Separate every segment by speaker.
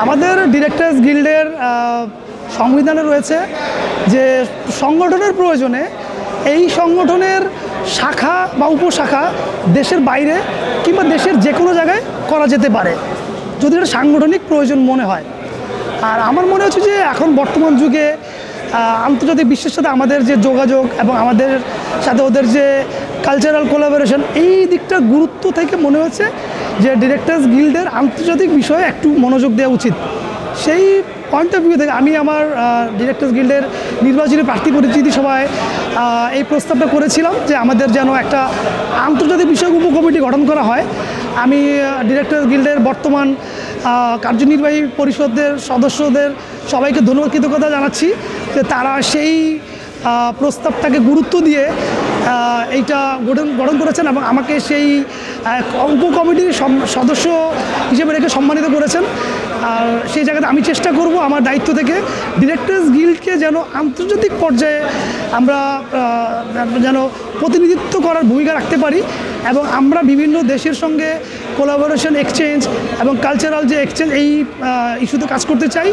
Speaker 1: আমাদের ডিরেক্টরস গিল্ডের সংবিধানে রয়েছে যে সংগঠনের প্রয়োজনে এই সংগঠনের শাখা বা উপশাখা দেশের বাইরে কিংবা দেশের যে কোনো জায়গায় করা যেতে পারে যদি এটা সাংগঠনিক প্রয়োজন মনে হয়। আর আমার মনে হচ্ছে যে এখন বর্তমান যুগে আন্তর্জাতিক বিশ্বের সাথে আমাদের যে যোগাযোগ এবং আমাদের সাথে ওদের যে কালচারাল কোলাবোরেশন এই দিকটার গুরুত্ব থেকে মনে হচ্ছে যে ডিরেক্টরস গিল্ডের আন্তর্জাতিক বিষয়ে একটু মনোযোগ দেওয়া উচিত। সেই পয়েন্ট অফ ভিউ থেকে আমি আমার ডিরেক্টরস গিল্ডের নির্বাচনী প্রার্থী পরিচিতি সভায় এই প্রস্তাবটা করেছিলাম যে আমাদের যেন একটা আন্তর্জাতিক বিষয়ক উপকমিটি গঠন করা হয়। আমি ডিরেক্টরস গিল্ডের বর্তমান কার্যনির্বাহী পরিষদের সদস্যদের সবাইকে ধন্যবাদ কৃতজ্ঞতা জানাচ্ছি যে তারা সেই প্রস্তাবটাকে গুরুত্ব দিয়ে এইটা গঠন করেছেন এবং আমাকে সেই উপকমিটির সদস্য হিসেবে রেখে সম্মানিত করেছেন। আর সেই জায়গাতে আমি চেষ্টা করব আমার দায়িত্ব থেকে ডিরেক্টরস গিল্ডকে যেন আন্তর্জাতিক পর্যায়ে আমরা যেন প্রতিনিধিত্ব করার ভূমিকা রাখতে পারি এবং আমরা বিভিন্ন দেশের সঙ্গে কোলাবোরেশন এক্সচেঞ্জ এবং কালচারাল যে এক্সচেঞ্জ এই ইস্যুতে কাজ করতে চাই।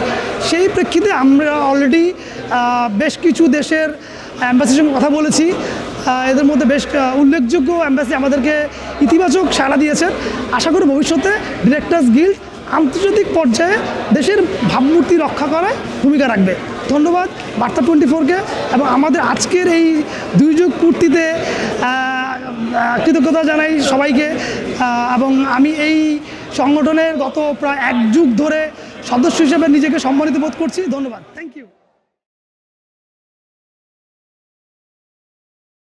Speaker 1: সেই প্রেক্ষিতে আমরা অলরেডি বেশ কিছু দেশের অ্যাম্বাসির সঙ্গে কথা বলেছি। এদের মধ্যে বেশ উল্লেখযোগ্য অ্যাম্বাসি আমাদেরকে ইতিবাচক সাড়া দিয়েছেন। আশা করি ভবিষ্যতে ডিরেক্টরস গিল্ড আন্তর্জাতিক পর্যায়ে দেশের ভাবমূর্তি রক্ষা করায় ভূমিকা রাখবে। ধন্যবাদ বার্তা 24-কে এবং আমাদের আজকের এই দুর্যোগ পূর্তিতে কৃতজ্ঞতা জানাই সবাইকে। এবং আমি এই সংগঠনের গত প্রায় 1 যুগ ধরে সদস্য হিসেবে নিজেকে সম্মানিত বোধ করছি। ধন্যবাদ, থ্যাংক ইউ।